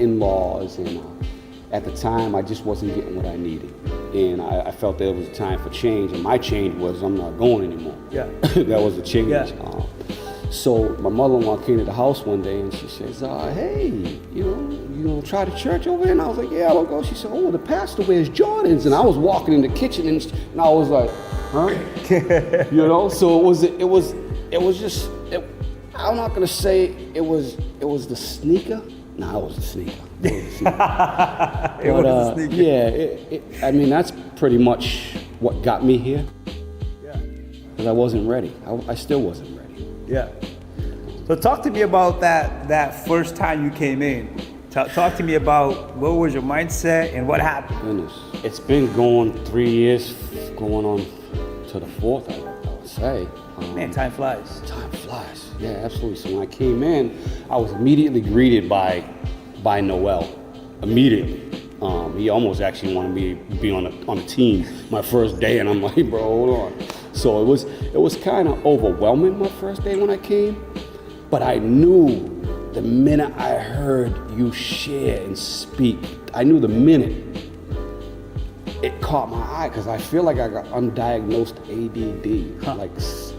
in-laws, and at the time I just wasn't getting what I needed, and I felt that it was time for change, and my change was I'm not going anymore. Yeah. That was a change. Yeah. So my mother-in-law came to the house one day and she says, hey, you know, try the church over there? And I was like, yeah, I'll go. She said, oh, the pastor wears Jordans. And I was walking in the kitchen and I was like, huh? You know, so it was just, I'm not gonna say it was the sneaker. No, it was the sneaker. It was the sneaker. Yeah, I mean, that's pretty much what got me here. Yeah. Because I wasn't ready. I still wasn't ready. Yeah. So talk to me about that first time you came in. Talk to me about what was your mindset and what happened. Goodness, it's been going 3 years, going on to the fourth, I would say. Man, time flies. Time flies. Yeah, absolutely. So when I came in, I was immediately greeted by Noel. Immediately. He almost actually wanted me to be on a team my first day, and I'm like, bro, hold on. So it was kind of overwhelming my first day when I came, but I knew the minute I heard you share and speak, I knew the minute it caught my eye, because I feel like I got undiagnosed ADD. Huh. Like,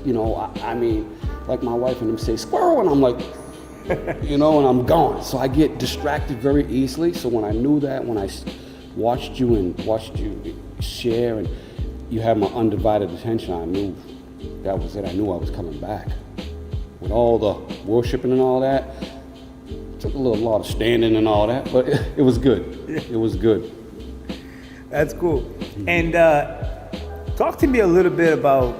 you know, I mean, like my wife and them say squirrel, and I'm like, you know, and I'm gone. So I get distracted very easily. So when I knew that, when I watched you share and you had my undivided attention, I knew that was it. I knew I was coming back. With all the worshiping and all that, took a lot of standing and all that, but it was good. It was good. That's cool. And talk to me a little bit about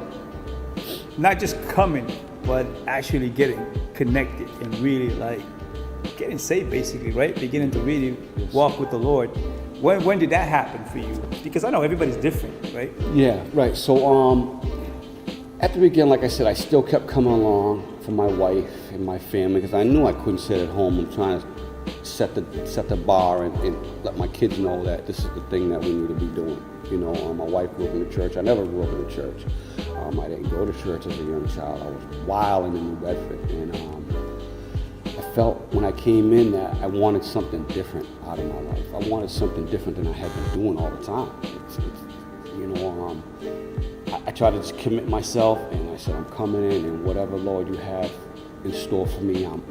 not just coming, but actually getting connected and really like getting saved, basically, right? Beginning to really walk with the Lord. When did that happen for you? Because I know everybody's different, right? Yeah, right. So at the beginning, like I said, I still kept coming along for my wife and my family, because I knew I couldn't sit at home. I'm trying to set the bar and let my kids know that this is the thing that we need to be doing. You know, my wife grew up in the church. I never grew up in the church. I didn't go to church as a young child. I was wild in New Bedford, and I felt when I came in that I wanted something different out of my life. I wanted something different than I had been doing all the time. I tried to just commit myself, and I said, I'm coming in, and whatever, Lord, you have in store for me, I'm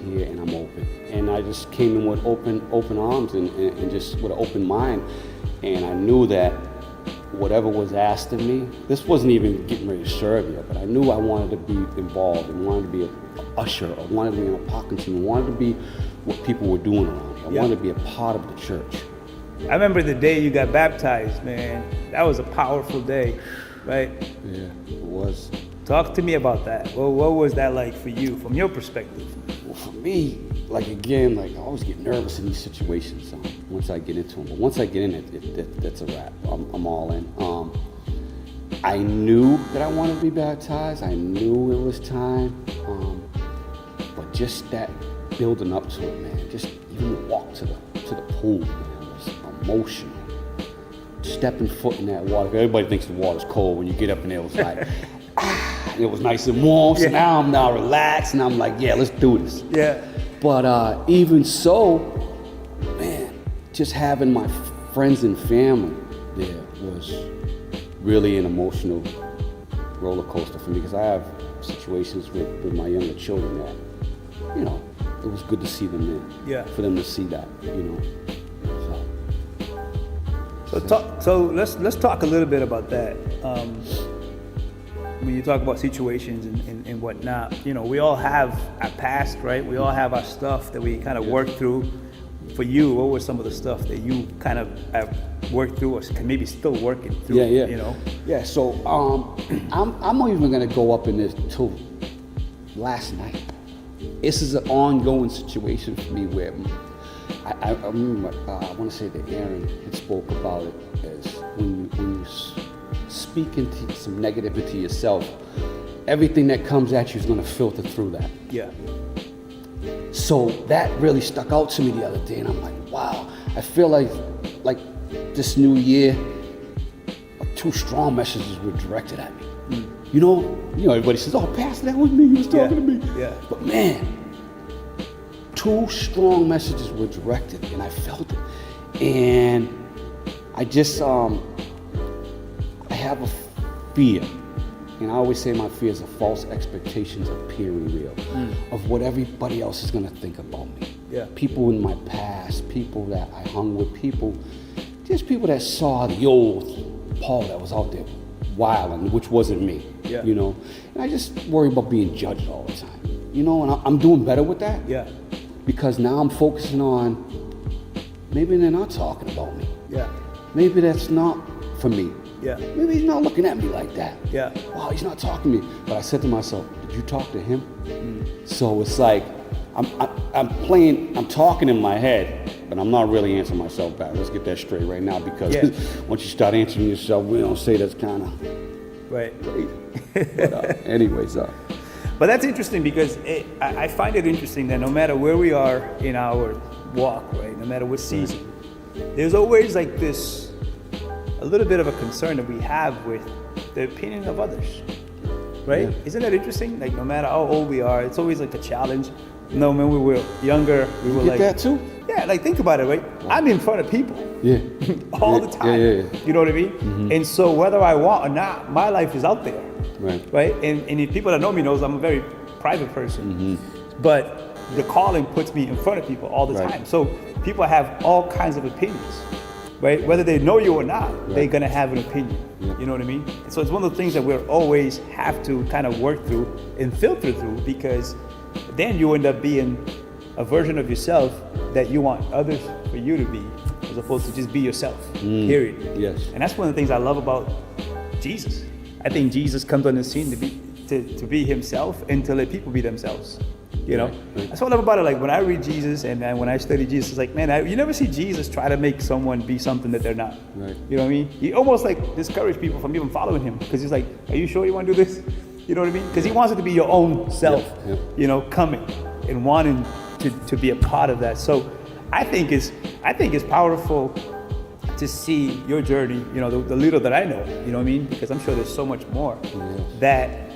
here and I'm open. And I just came in with open arms and just with an open mind. And I knew that whatever was asked of me, this wasn't even getting ready to serve yet, but I knew I wanted to be involved and wanted to be an usher, or wanted to be in a parking team, wanted to be what people were doing around here. I wanted to be a part of the church. I remember the day you got baptized, man. That was a powerful day, right? Yeah, it was. Talk to me about that. Well, what was that like for you, from your perspective? Well, for me, like again, like I always get nervous in these situations once I get into them. But once I get in it, that's a wrap. I'm all in. I knew that I wanted to be baptized. I knew it was time. But just that building up to it, man. Just even the walk to the pool, man, was emotional. Stepping foot in that water. Everybody thinks the water's cold. When you get up in there, it was like, it was nice and warm. So now I'm relaxed, and I'm like, yeah, let's do this. Yeah. But even so, man, just having my friends and family there was really an emotional roller coaster for me, because I have situations with my younger children that, you know, it was good to see them there. Yeah. For them to see that, you know. So let's talk a little bit about that. When you talk about situations and whatnot, you know, we all have our past, right? We all have our stuff that we kind of work through. For you, what was some of the stuff that you kind of have worked through, or maybe still working through? Yeah. You know. Yeah. So I'm not even gonna go up in this till last night. This is an ongoing situation for me where I remember, I want to say that Aaron had spoke about it as when you speak into some negativity yourself, everything that comes at you is going to filter through that. Yeah. So that really stuck out to me the other day, and I'm like, wow, I feel like this new year, two strong messages were directed at me. You know, everybody says, oh, Pastor, that was me, he was talking to me. Yeah. But man, two strong messages were directed, and I felt it. And I just, I have a fear. And I always say my fear is the false expectations appearing real, of what everybody else is going to think about me. Yeah. People in my past, people that I hung with, just people that saw the old Paul that was out there wilding, which wasn't me, you know. And I just worry about being judged all the time, you know, and I'm doing better with that. Yeah. Because now I'm focusing on, maybe they're not talking about me. Yeah. Maybe that's not for me. Yeah. Maybe he's not looking at me like that. Yeah. Wow, he's not talking to me. But I said to myself, did you talk to him? So it's like, I'm talking in my head, but I'm not really answering myself back. Let's get that straight right now, because once you start answering yourself, we don't say that's kind of right. But anyways. But that's interesting, because I find it interesting that no matter where we are in our walk, right, no matter what season, there's always like this, a little bit of a concern that we have with the opinion of others, right? Yeah. Isn't that interesting? Like, no matter how old we are, it's always like a challenge. You know, when we were younger, we were like... that too? Yeah, like think about it, right? I'm in front of people. Yeah. all the time. Yeah. You know what I mean? Mm-hmm. And so whether I want or not, my life is out there. Right? And if people that know me knows I'm a very private person. Mm-hmm. But the calling puts me in front of people all the time. So people have all kinds of opinions. Right? Whether they know you or not, they're gonna have an opinion. Yeah. You know what I mean? So it's one of the things that we always have to kind of work through and filter through, because then you end up being a version of yourself that you want others for you to be, as opposed to just be yourself. Period. Yes. And that's one of the things I love about Jesus. I think Jesus comes on the scene to be himself and to let people be themselves. You know, that's what I love about it. Like when I read Jesus and when I study Jesus, it's like, man, you never see Jesus try to make someone be something that they're not. Right. You know what I mean? He almost like discouraged people from even following him, because he's like, are you sure you want to do this? You know what I mean? Because he wants it to be your own self, you know, coming and wanting to be a part of that. So I think it's powerful to see your journey, you know, the little that I know, you know what I mean? Because I'm sure there's so much more that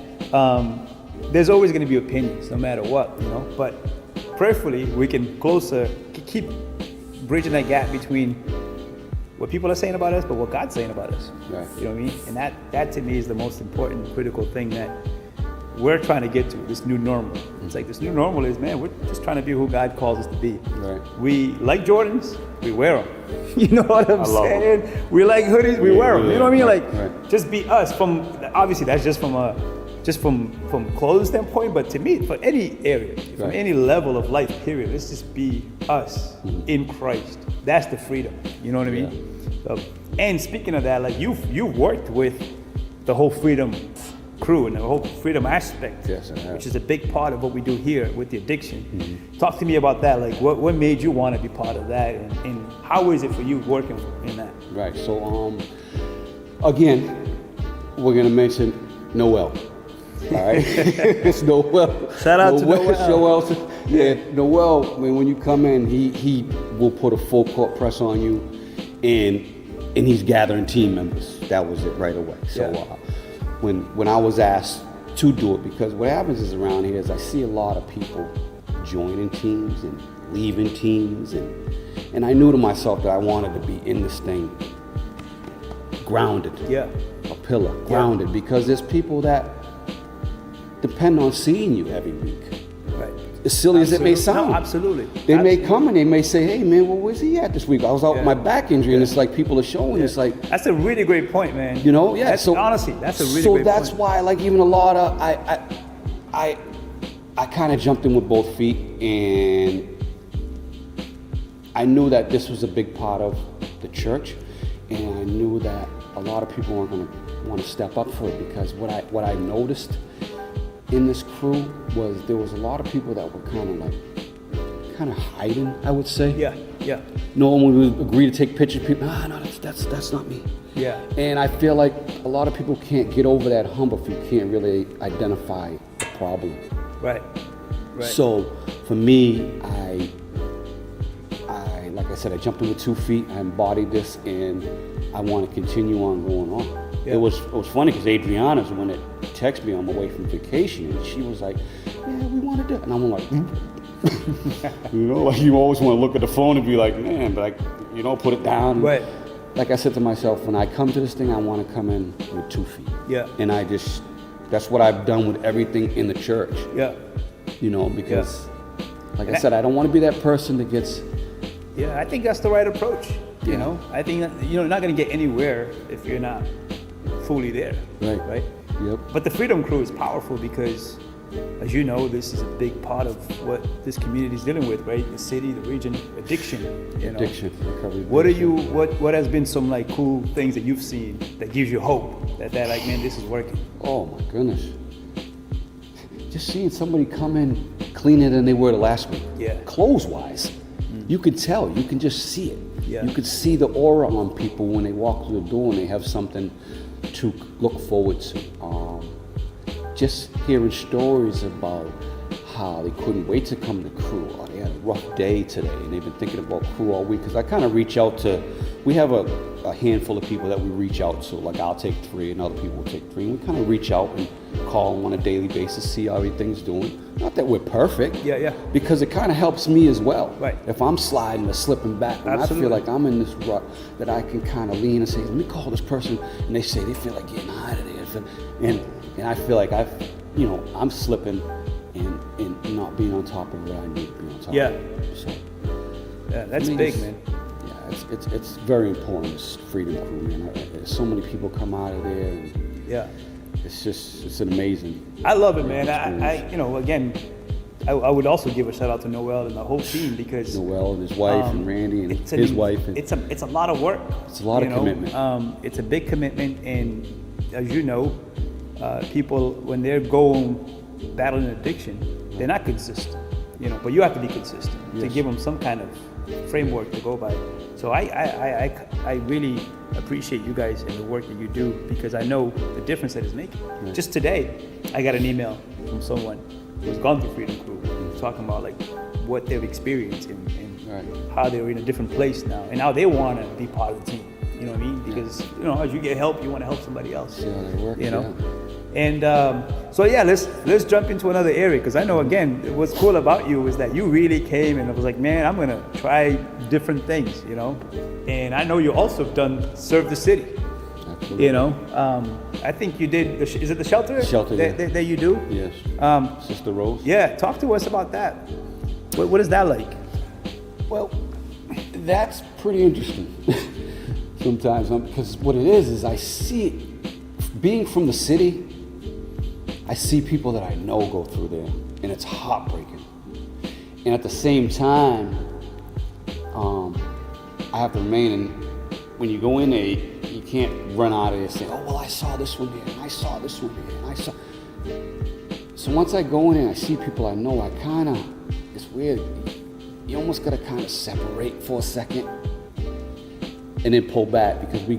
there's always going to be opinions no matter what, you know, but prayerfully we can keep bridging that gap between what people are saying about us, but what God's saying about us. Right. You know what I mean? And that to me is the most important, critical thing that we're trying to get to, this new normal. It's like this new normal is, man, we're just trying to be who God calls us to be. Right. We like Jordans, we wear them. You know what I'm saying? We like hoodies, we wear them. You know what I mean? Like, just be us. Obviously that's just from clothes standpoint, but to me, for any area, from any level of life, period, let's just be us in Christ. That's the freedom. You know what I mean? So, and speaking of that, like you've worked with the whole freedom crew and the whole freedom aspect, which is a big part of what we do here with the addiction. Mm-hmm. Talk to me about that. Like, what made you want to be part of that, and how is it for you working in that? Right. So, again, we're gonna mention Noel. All right, it's Noel. Shout out to Noel. Noel. When you come in, he will put a full court press on you, and he's gathering team members. That was it right away. So when I was asked to do it, because what happens is around here is I see a lot of people joining teams and leaving teams, and I knew to myself that I wanted to be in this thing grounded. A pillar, grounded, because there's people that depend on seeing you every week. Right. As silly as it may sound. No, absolutely. They may come and they may say, hey man, well, where's he at this week? I was out with my back injury, and it's like people are showing. It's like, that's a really great point, man. You know, honestly, that's a really great point. So that's why, like, even a lot of I kind of jumped in with both feet, and I knew that this was a big part of the church, and I knew that a lot of people weren't going to want to step up for it, because what I noticed in this crew was there was a lot of people that were kind of hiding, I would say. No one would agree to take pictures. People, no, that's not me. And I feel like a lot of people can't get over that hump if you can't really identify the problem. Right. So for me, I like I said, I jumped in with 2 feet. I embodied this, and I want to continue on going on. It was funny because Adriana's the one that texted me on my way from vacation, and she was like, yeah, we want to do it. And I'm like, You know, like you always want to look at the phone and be like, man, but put it down. Right. Like I said to myself, when I come to this thing, I want to come in with 2 feet. Yeah. And that's what I've done with everything in the church. Yeah. You know, because, like I said, I don't want to be that person that gets. Yeah, I think that's the right approach. You Yeah. know, I think that, you're not going to get anywhere if you're not fully there. Right. Yep. But the Freedom Crew is powerful because, as you know, this is a big part of what this community is dealing with, right? The city, the region, addiction. You know? Addiction. Recovery. What has been some like cool things that you've seen that gives you hope that like, man, this is working? Oh my goodness. Just seeing somebody come in cleaner than they were the last week. Yeah. Clothes-wise. You could tell. You can just see it. Yeah. You could see the aura on people when they walk through the door and they have something to look forward to. Just hearing stories about how they couldn't wait to come to crew, or they had a rough day today and they've been thinking about crew all week. Because I kind of reach out to, we have a handful of people that we reach out to, like I'll take 3 and other people will take 3. And we kind of reach out and call them on a daily basis, see how everything's doing. Not that we're perfect. Yeah. Because it kind of helps me as well. Right. If I'm sliding or slipping back, when Absolutely. I feel like I'm in this rut, that I can kind of lean and say, let me call this person, and they say they feel like getting out of there. And I feel like I'm slipping and not being on top of what I need to be on top Yeah. of. So, Yeah, that's I mean, big, man. Yeah, it's very important, this Freedom Crew, man. There's so many people come out of there, and Yeah. it's an amazing. I love it, man. experience. I would also give a shout out to Noel and the whole team because Noel and his wife and Randy and it's his wife. And it's a lot of work. It's a lot of commitment. It's a big commitment, and as you know, people when they're going battling addiction, they're not consistent. You know, but you have to be consistent to Yes. give them some kind of framework to go by. So I really appreciate you guys and the work that you do because I know the difference that it's making. Right. Just today, I got an email from someone who's gone through Freedom Crew talking about like what they've experienced and Right. how they're in a different place now, and now they want to be part of the team. You know what I mean? Because as you get help, you want to help somebody else. See how that works. You know. And so let's jump into another area because I know again what's cool about you is that you really came and I was like, man, I'm gonna try different things, you know. And I know you also have done serve the city. Absolutely. You know, I think you did. Is it the shelter? Shelter, yeah. that you do? Yes. Sister Rose. Yeah. Talk to us about that. What is that like? Well, that's pretty interesting sometimes because what it is I see it, being from the city, I see people that I know go through there, and it's heartbreaking. And at the same time, I have to remain, and when you go in there, you can't run out of there saying, oh, well, I saw this one there, and I saw this one there, and I saw. So once I go in there and I see people I know, it's weird. You almost gotta kind of separate for a second and then pull back because we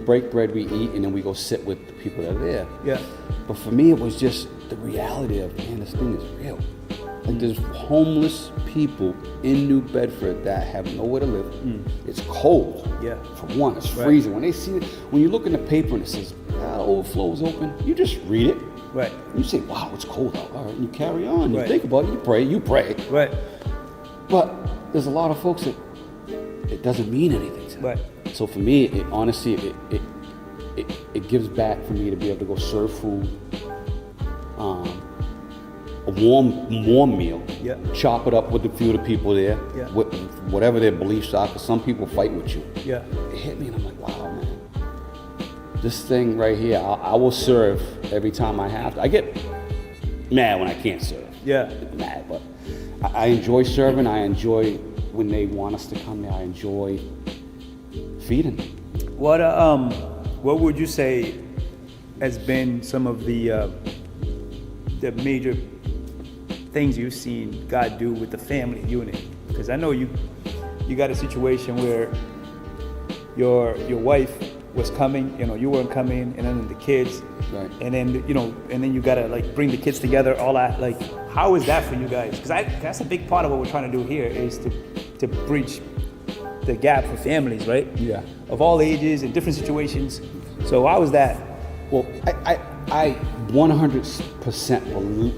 break bread, we eat, and then we go sit with the people that are there. Yeah. But for me, it was just the reality of, man, this thing is real. Like there's homeless people in New Bedford that have nowhere to live. It's cold. Yeah. For one, it's freezing. When they see it, when you look in the paper and it says, overflow is open, you just read it. Right. You say, wow, it's cold out. All right, and you carry on. You Right. think about it, you pray. Right. But there's a lot of folks that it doesn't mean anything to them. Right. So for me, it honestly, it gives back for me to be able to go serve food, a warm meal, Yeah. chop it up with a few of the people there, Yeah. whatever their beliefs are, because some people fight with you. Yeah. It hit me and I'm like, wow, man. This thing right here, I will serve every time I have to. I get mad when I can't serve. Yeah. Mad, but I enjoy serving. I enjoy when they want us to come there. I enjoy feeding. What would you say has been some of the major things you've seen God do with the family unit? Because I know you got a situation where your wife was coming, you weren't coming, and then the kids, Right. and then you gotta like bring the kids together. All that, like, how is that for you guys? Because that's a big part of what we're trying to do here is to bridge the gap for families, right? Yeah. Of all ages and different situations. So how was that? Well, I 100%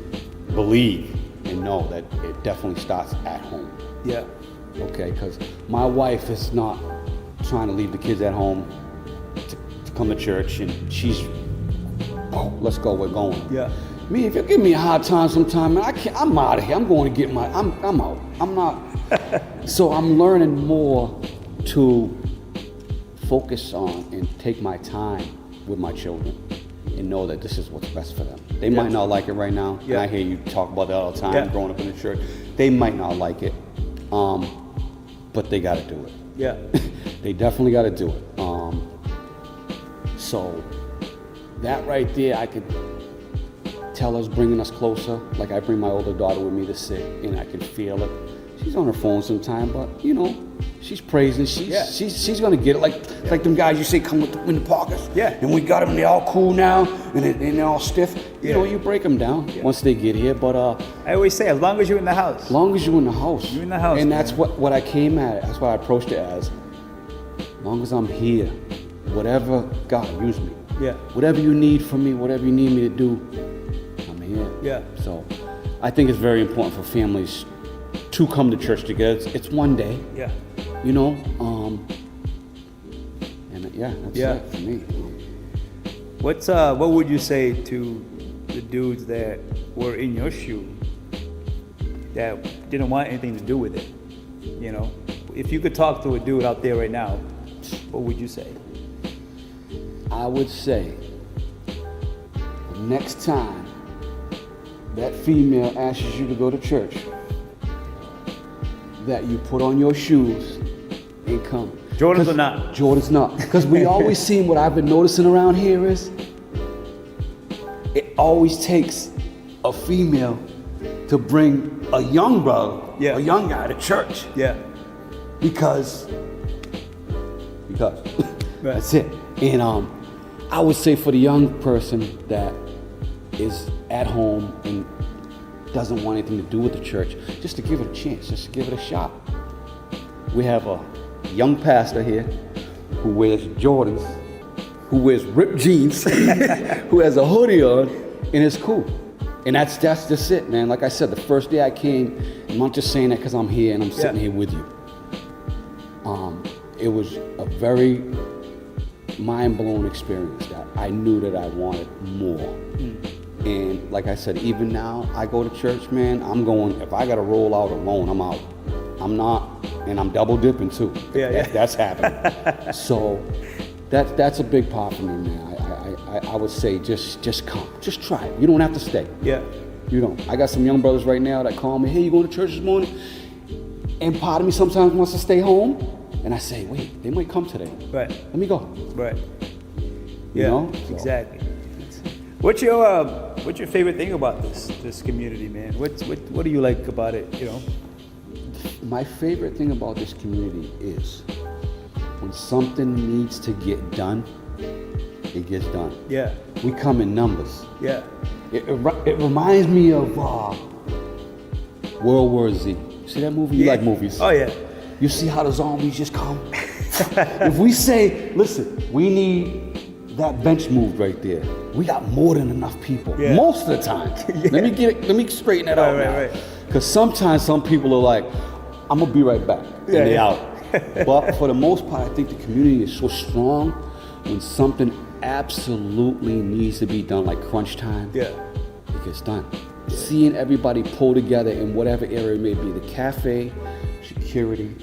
believe in know that it definitely starts at home. Yeah. Okay, because my wife is not trying to leave the kids at home to come to church, and she's, oh, let's go, we're going. Yeah. Me, if you give me a hard time sometime, man, I'm out of here. I'm going to get I'm out. I'm not. So I'm learning more to focus on and take my time with my children and know that this is what's best for them. They might not like it right now. Yeah. And I hear you talk about that all the time, Yeah. growing up in the church. They might not like it, but they got to do it. Yeah. They definitely got to do it. So that right there, I could tell us, bringing us closer. Like I bring my older daughter with me to sit, and I can feel it. She's on her phone sometime, but you know, she's praising. She's gonna get it. Like them guys you say come with in the pockets. Yeah. And we got them. They're all cool now, and they're all stiff. You know, you break them down once they get here. But I always say, as long as you're in the house. as long as you're in the house. You're in the house. And man. that's what I came at. That's what I approached it as. As long as I'm here, whatever God use me. Yeah. Whatever you need from me, whatever you need me to do, I'm here. Yeah. So I think it's very important for families to come to church together. It's one day, Yeah. you know. And that's Yeah. it for me. What would you say to the dudes that were in your shoe that didn't want anything to do with it? You know, if you could talk to a dude out there right now, what would you say? I would say the next time that female asks you to go to church, that you put on your shoes and come. Jordans or not? Jordans not. Because we always seen, what I've been noticing around here is, it always takes a female to bring a young brother, a young guy to church. Yeah. Because that's it. And I would say for the young person that is at home and doesn't want anything to do with the church, just to give it a chance, just to give it a shot. We have a young pastor here who wears Jordans, who wears ripped jeans, who has a hoodie on, and it's cool. And that's just it, man. Like I said, the first day I came, I'm not just saying that because I'm here and I'm sitting here with you. It was a very mind-blowing experience that I knew that I wanted more. And like I said, even now, I go to church, man, I'm going, if I got to roll out alone, I'm out. I'm not, and I'm double dipping too. That's happening. So that's a big part for me, man. I would say just come, just try it. You don't have to stay. Yeah. You don't. I got some young brothers right now that call me, hey, you going to church this morning? And part of me sometimes wants to stay home. And I say, wait, they might come today. Right. Let me go. Right. You know? So, exactly. What's your favorite thing about this community, man? What do you like about it? You know. My favorite thing about this community is when something needs to get done, it gets done. Yeah. We come in numbers. Yeah. It reminds me of World War Z. See that movie? You like movies? Oh yeah. You see how the zombies just come? If we say, listen, we need that bench moved right there, we got more than enough people. Yeah. Most of the time. Let me straighten that out now. Right. Because sometimes some people are like, I'm gonna be right back. And they out. But for the most part, I think the community is so strong when something absolutely needs to be done, like crunch time, it gets done. Seeing everybody pull together in whatever area it may be, the cafe, security,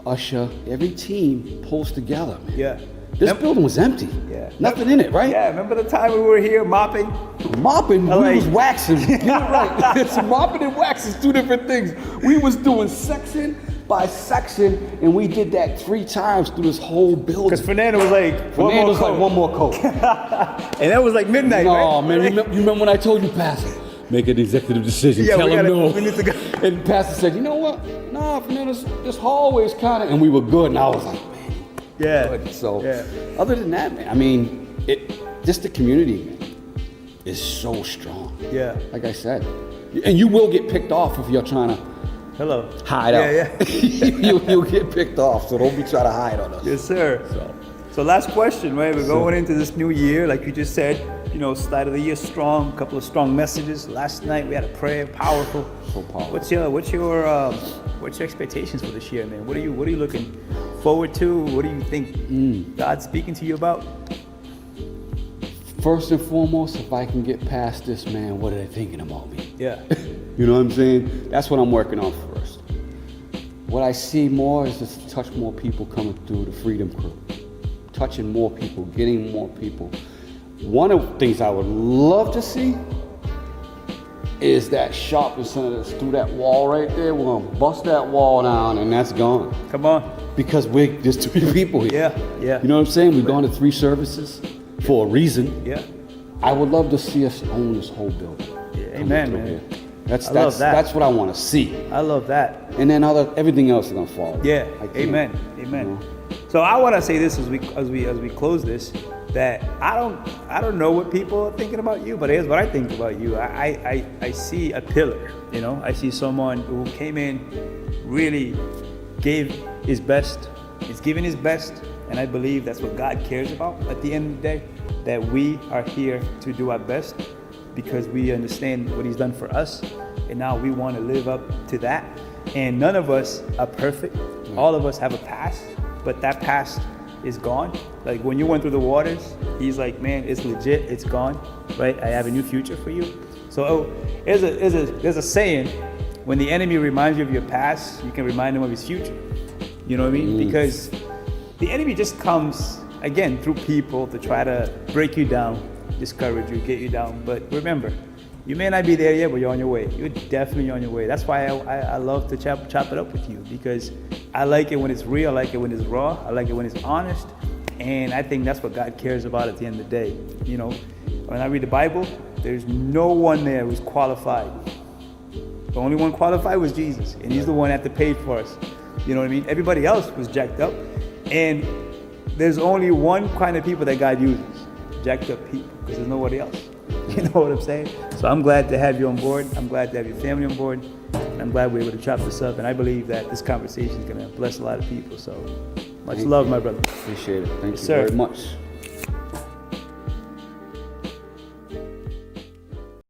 usher, every team pulls together, man. Yeah. This building was empty. Yeah. Nothing in it, right? Yeah, remember the time we were here mopping? Mopping, we Like- was waxing. Get it right. It's mopping and waxing is two different things. We was doing section by section, and we did that 3 times through this whole building. Because Fernando was like, Fernando's like, one more coat. And that was like midnight, right? No, man, you remember when I told you, Pastor, make an executive decision, Yeah, tell him no. we need to go. And Pastor said, you know what? No, Fernando, this hallway is kind of, and we were good, and I was like, man, good. So, other than that, man, I mean, just the community, man, is so strong. Yeah. Like I said. And you will get picked off if you're trying to hide out. Yeah. You'll get picked off, so don't be trying to hide on us. Yes, sir. So last question, right? We're going into this new year, like you just said, start of the year strong, a couple of strong messages. Last night we had a prayer, powerful. So powerful. What's your expectations for this year, man? What are you looking forward to? What do you think God's speaking to you about? First and foremost, if I can get past this, man, what are they thinking about me? Yeah. You know what I'm saying? That's what I'm working on first. What I see more is just to touch more people coming through the Freedom Crew. Touching more people, getting more people. One of the things I would love to see is that shopping center that's through that wall right there. We're gonna bust that wall down and that's gone. Come on. Because there's too many people here. Yeah. You know what I'm saying? We've gone to 3 services for a reason. Yeah. I would love to see us own this whole building. Yeah, amen, man. Here. I love that. That's what I want to see. I love that. And then everything else is gonna fall. Yeah. Amen. Amen. You know? So I want to say this as we close this, that I don't know what people are thinking about you, but here's what I think about you. I see a pillar. I see someone who came in, really gave his best. He's giving his best, and I believe that's what God cares about at the end of the day. That we are here to do our best because we understand what He's done for us, and now we want to live up to that. And none of us are perfect. All of us have a past, but that past is gone. Like when you went through the waters, He's like, man, it's legit, it's gone, right? I have a new future for you. So there's a saying, when the enemy reminds you of your past, you can remind him of his future. You know what I mean? Because the enemy just comes, again, through people to try to break you down, discourage you, get you down. But remember, you may not be there yet, but you're on your way. You're definitely on your way. That's why I love to chop it up with you, because I like it when it's real. I like it when it's raw. I like it when it's honest. And I think that's what God cares about at the end of the day. When I read the Bible, there's no one there who's qualified. The only one qualified was Jesus, and He's the one that had to pay for us. You know what I mean? Everybody else was jacked up. And there's only one kind of people that God uses, jacked up people, because there's nobody else. You know what I'm saying? So I'm glad to have you on board. I'm glad to have your family on board. And I'm glad we're able to chop this up. And I believe that this conversation is going to bless a lot of people. So much love, my brother. Appreciate it. Thank you sir. very much.